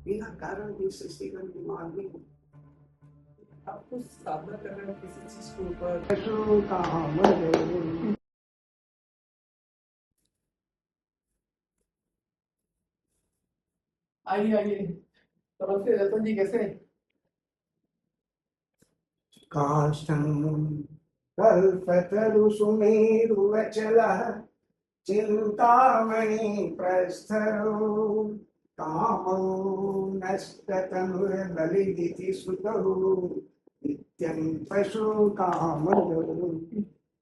बिना कारण भी सृष्टि का निर्माण नहीं हो। आप कुछ साधना कर रहे हो किसी चीज के ऊपर। पशु काम रे। आइए आइए, नमस्ते रतन जी, कैसे हैं? काष्ठं कल्पतरु सुमेरुअचलः चिन्तामणि प्रस्थरो कामो नष्टतनुर्बलिदिति श्रुतौ नित्यं पशु कामदो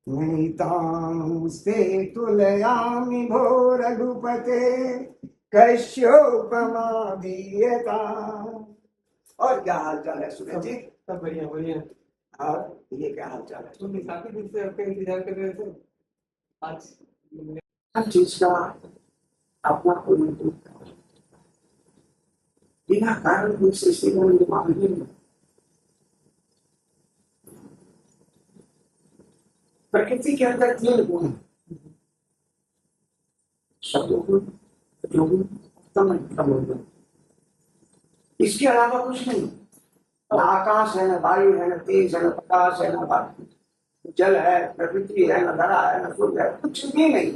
नैतांस्ते तुलयामि भो रघुपते कश्योपमा दीयता। और क्या हाल चाल है सुरेश जी? सब बढ़िया बढ़िया। और ये क्या हाल चाल है? तुम काफी दिन से आपका इंतजार कर रहे थे। आज हर चीज का अपना कोई मतलब है। बिना कारण कोई सृष्टि का निर्माण नहीं है। प्रकृति के अंदर 3 गुण हैं, सतोगुण, रजोगुण, तमोगुण। इसके अलावा कुछ नहीं। न आकाश है, न वायु है, न तेज है, न प्रकाश है, न जल है, प्रकृति है, न धरा है, न सूर्य है, कुछ भी नहीं।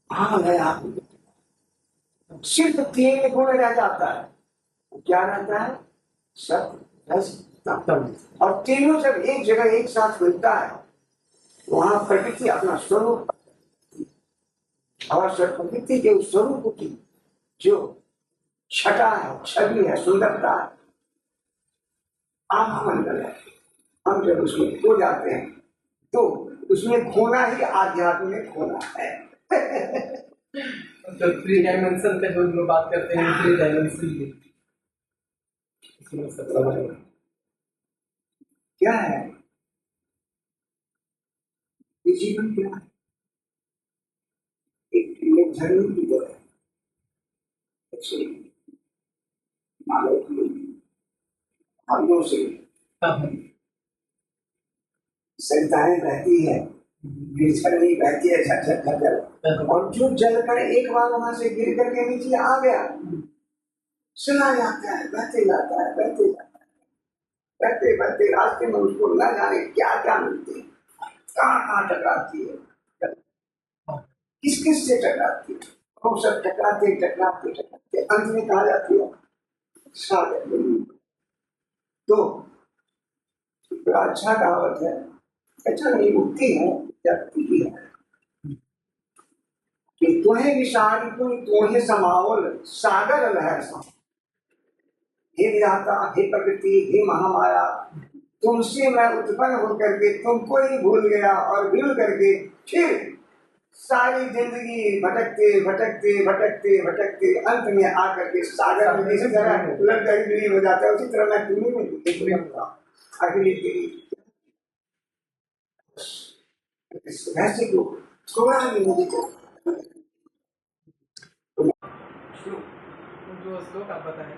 भाव है आप, सिर्फ 3 गुण रह जाता है। क्या रहता है? सत, रस, तम। और तीनों जब एक जगह एक साथ मिलता है, वहां प्रकृति अपना स्वरूप और प्रकृति के उस स्वरूप की जो छटा है, छवि है, सुंदरता है, आत्ममंडल है। हम जब उसमें खो जाते हैं तो उसमें खोना ही आध्यात्म में खोना है। तो 3 डायमेंशन पे जो लोग बात करते हैं, 3 डायमेंशन की इसमें सब समझ में क्या है ये जीवन? क्या है? एक निर्धरी की तरह मानव की भावों से संताएं बहती है, गिरकर नहीं बहती है, झटझट झटझट। और जो जल कर एक बार वहां से गिर करके नीचे आ गया, सुना जाता है, बहते जाता है, बहते जाता है, बहते बहते रास्ते में उसको न जाने क्या क्या मिलती है, कहाँ कहाँ टकराती है, किस किस से टकराती है। वो सब टकराते टकराते टकराते अंत में कहा जाती है सागर। तो बड़ा अच्छा कहावत है, अच्छा नहीं उठती है जगती है कि तुम्हें विशाल तुम्हें समावल सागर लहर सा। हे विधाता, हे प्रकृति, हे महामाया, तुमसे मैं उत्पन्न होकर के तुमको ही भूल गया और भूल करके फिर सारी जिंदगी भटकते भटकते भटकते भटकते अंत में आकर के सागर में जिस तरह लड़का विलीन हो जाता है, उसी तरह मैं तुम्हें में अगली तेरी वैसे को थोड़ा भी मुझे श्लोक, जो श्लोक आप बताएं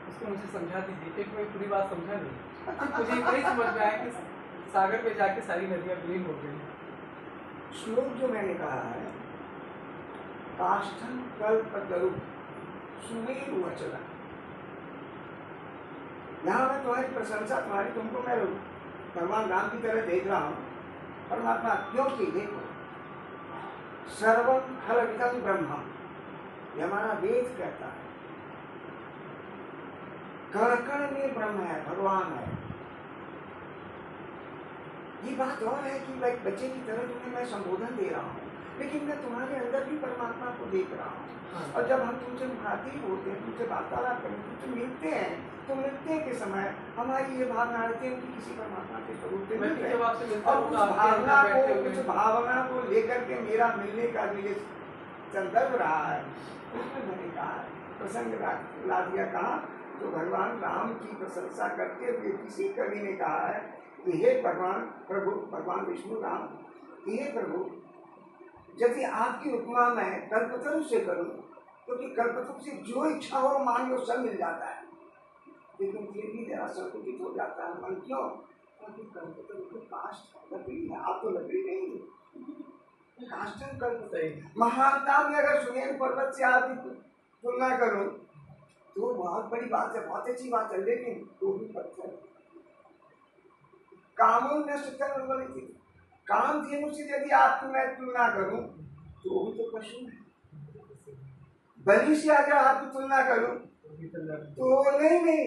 उसको मुझे समझा दीजिए। एक मैं पूरी बात समझा नहीं, मुझे इतना ही समझ में आया कि सागर में जाके सारी नदियां विलीन हो गई। श्लोक जो मैंने कहा है, काष्ठं कल्पतरु सुमेरु अचलः। यहाँ मैं तुम्हारी प्रशंसा, तुम्हारी तुमको मैं भगवान राम की तरह देख रहा हूँ परमात्मा, क्योंकि देखो सर्वम खलविदं ब्रह्म, ये हमारा वेद कहता है, कण कण में ब्रह्म है, भगवान है। ये बात और है कि भाई बच्चे की तरह तुम्हें मैं संबोधन दे रहा हूँ, लेकिन मैं तुम्हारे अंदर भी परमात्मा को देख रहा हूँ। और जब हम तुमसे मुखातिब होते हैं, तुमसे वार्तालाप करते हैं, तुमसे मिलते हैं, तो मिलने के समय हमारी ये भावना रहती है कि किसी परमात्मा के स्वरूप से मिलते हैं। और उस भावना को लेकर के मेरा मिलने का जो ये संदर्भ रहा है, उसमें मैंने कहा प्रसंग ला दिया। कहा तो भगवान राम की प्रशंसा करते हुए किसी कवि ने कहा है कि हे भगवान प्रभु, भगवान विष्णु राम, हे प्रभु, यदि आपकी उपमा मैं कल्पतरु से करूं, क्योंकि कल्पतरु से जो इच्छा हो मान लो सब मिल जाता है, लेकिन फिर भी जरा संकुचित हो जाता है मन। क्यों? क्योंकि कल्पतरु के काष्ठ लकड़ी है, आप तो लकड़ी नहीं, काष्ठन कल्प। महानता में अगर सुमेरु पर्वत से आदि तुलना करूं तो बहुत बड़ी बात है, बहुत अच्छी बात है, लेकिन तो भी पत्थर कामों नष्ट करने वाली थी। काम धेनु से यदि आपकी मैं तुलना करूं तो वो तो पशु है। बलि से अगर आपकी तुलना करूं तो नहीं,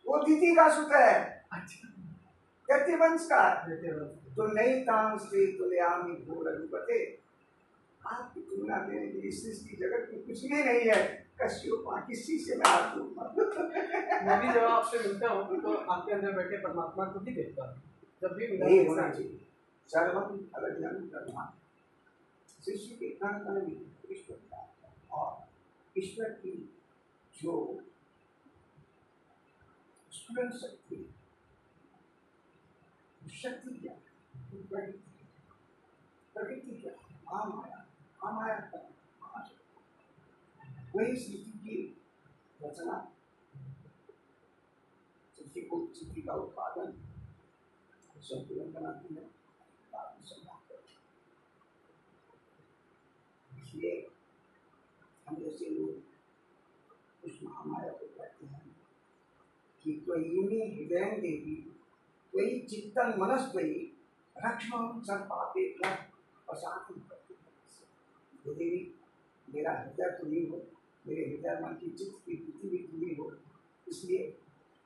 वो दीदी का सुत है, वंश का। तो नहीं ताम से तुल्यामी भूल रघुपते, आपकी तुलना देने के लिए सृष्टि जगत में कुछ भी नहीं है। कश्यप किसी से मैं आप मैं भी जब आपसे मिलता हूँ तो आपके अंदर बैठे परमात्मा को भी देखता हूँ। जब भी मिलता नहीं होना चाहिए सर्वम अलज्ञान करना, शिष्य के कण कण में ईश्वर का, और ईश्वर की जो स्फुरन शक्ति, शक्ति क्या है, प्रकृति क्या है, आमाया का वही सृष्टि की रचना, सृष्टि को, सृष्टि का उत्पादन, संतुलन बनाती है, इसलिए हम जैसे लोग उस महामाया को कहते हैं कि त्वयि हृदय देवी त्वयि चित्तन मनस्त्वयि रक्षण सब पापे प्रसाद देवी, मेरा हृदय तुम्ही हो, मेरे हृदय मन की चित्त की बुद्धि भी तुम्ही हो, इसलिए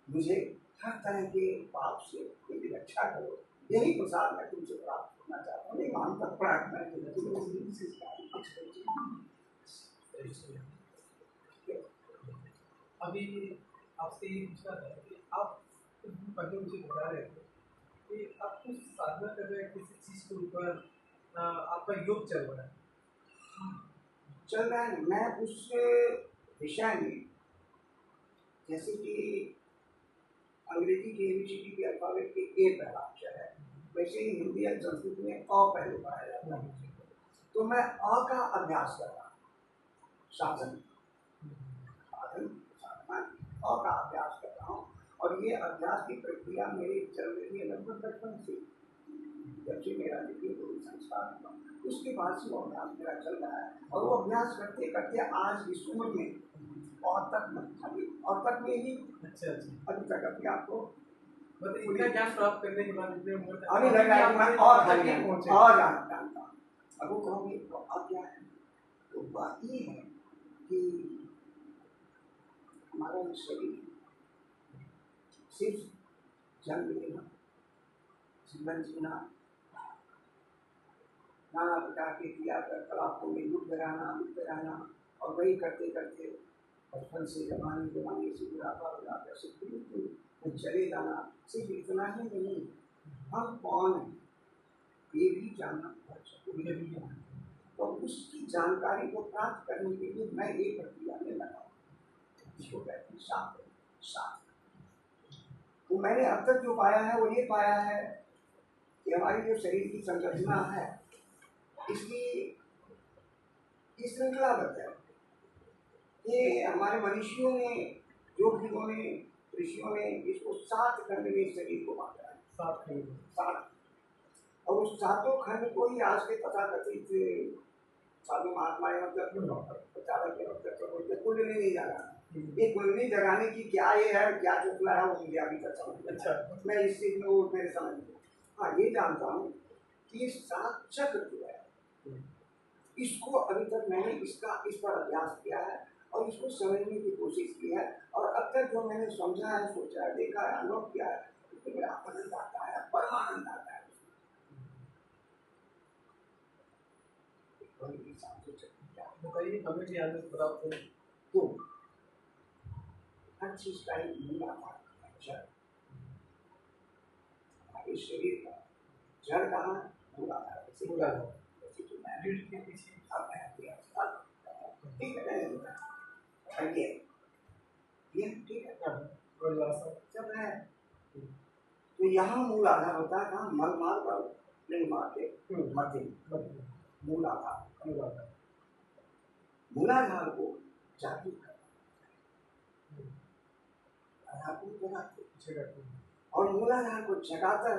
मुझे हर तरह के पाप से मेरी रक्षा करो। यही प्रसाद मैं तुमसे प्राप्त करना चाहता हूँ। नहीं मानता प्रार्थना अभी आपसे ये पूछना था कि आप पहले मुझे बता रहे थे कि आप कुछ साधना कर रहे हैं किसी चीज़ के ऊपर, आपका योग चल रहा है। चल रहा है, मैं उस विषय में, जैसे कि अंग्रेजी के एबीसीडी के अल्फाबेट के ए पहला अक्षर है, वैसे ही हिंदी या संस्कृत में अ पहले पढ़ाया जाता है। तो मैं अ का अभ्यास कर रहा हूँ, साधन साधना अ का अभ्यास कर रहा हूँ, और ये अभ्यास की प्रक्रिया मेरी चल रही है लगभग बचपन से, जब से मेरा लिखित संस्कार हुआ उसके बाद से वो अभ्यास मेरा चल रहा है। और वो अभ्यास करते करते आज इस उम्र में और तक में ही अभी तक अपने आप को इतना ज्ञान प्राप्त करने के बाद अभी लग रहा है मैं और जानता हूँ। अब वो कहोगे तो अब क्या है, तो बात ये है कि हमारा शरीर सिर्फ जन्म लेना, जीवन जीना, नाना प्रकार के क्रियाकलापों में लुप्त रहना, और वही करते करते बचपन से जमाने से बुढ़ापा से चले जाना, सिर्फ इतना ही नहीं, हम कौन हैं ये भी जानना जरूरी है। तो उसकी जानकारी को प्राप्त करने के लिए मैं ये प्रक्रिया में लगा, इसको कहते हैं शास्त्र। तो मैंने अब तक जो पाया है वो ये पाया है कि हमारी जो शरीर की संरचना है इसकी श्रृंखलाबद्ध है। ये हमारे मनुष्यों ने, योगियों ने, ऋषियों ने इसको 7 खंड में शरीर को बांटा है, 7। और उस 7 खंड को ही आज के तथाकथित साधु महात्मा प्रचारक कुंडली नहीं जगा। ये कुंडली जगाने की क्या ये है, क्या चुटला है, वो मुझे अभी तक समझ। अच्छा, मैं इस चीज में मेरे समझ में, हाँ ये जानता हूँ कि 7 चक्र जो है इसको अभी तक मैंने इस पर अभ्यास किया है और इसको समझने की कोशिश की है, और अब तक जो मैंने समझा है, सोचा है, देखा है, अनुभव किया है, उसमें मेरा आनंद आता है, परमानंद आता है। बताइए हमें भी आनंद प्राप्त हो तो हर चीज का एक मूलाधार जड़, हमारे शरीर का जड़ कहाँ, मूलाधार। ठीक है, जब है तो यहाँ मूल आधार होता है कहाँ, मल मार पर नहीं मार के मध्य मूलाधार को जागृत करना, और मूलाधार को जगाते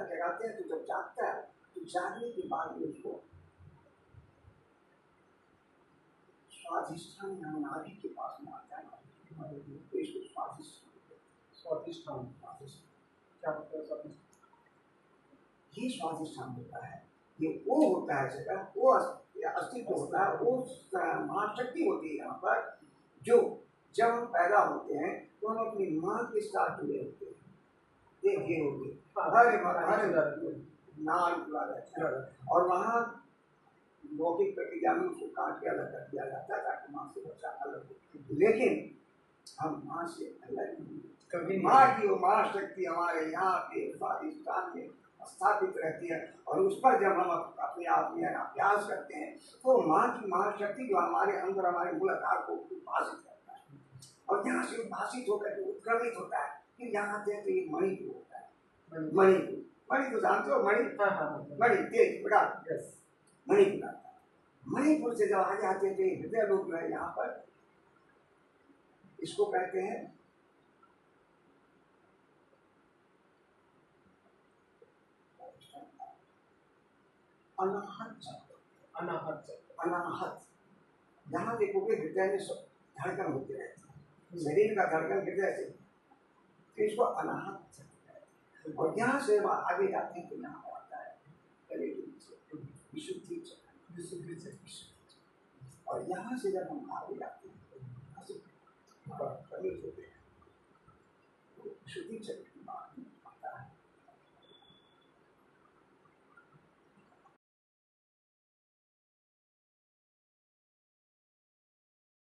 हैं तो जब जागता है तो जागने के बाद में उसको स्वाधिष्ठान यहाँ नाभि के पास में आता है, तो इसको स्वाधिष्ठान क्या होता है स्वादिष्ट? ये स्वाधिष्ठान होता है, ये वो होता है जगह, वो अस्तित्व होता है, वो महाशक्ति होती है यहाँ पर, जो जब हम पैदा होते हैं तो हम अपनी माँ के साथ जुड़े होते हैं। देखिए होगी नाल जुड़ा रहता है, और वहाँ लौकिक प्रक्रिया में उसको काट के अलग कर दिया जाता है ताकि माँ से बच्चा अलग हो। लेकिन हम माँ से अलग नहीं, माँ की वो महाशक्ति हमारे यहाँ पे स्वादिष्ठान में स्थापित रहती है, और उस पर जब हम अपने आप में अभ्यास करते हैं तो माँ की महाशक्ति जो हमारे अंदर हमारे मूलाधार को उद्भाषित करता है, और यहाँ से उद्भाषित होकर के उत्क्रमित होता है, फिर यहाँ आते हैं तो ये मणिपुर होता है। मणिपुर, मणि तो जानते हो, मणि मणि तेज बड़ा मणिपुर आता है। मणिपुर से जब आगे आते हैं तो ये हृदय लोग जो है यहाँ पर, इसको कहते हैं अनाहत चक्र। अनाहत यहाँ देखोगे हृदय में धड़कन होते रहते हैं, शरीर का धड़कन हृदय से, तो इसको अनाहत चक्र है। और यहाँ से आगे जाते हैं तो यहाँ आता है विशुद्धि चक्र। और यहाँ से जब हम आगे जाते हैं तो विशुद्धि चक्र की बात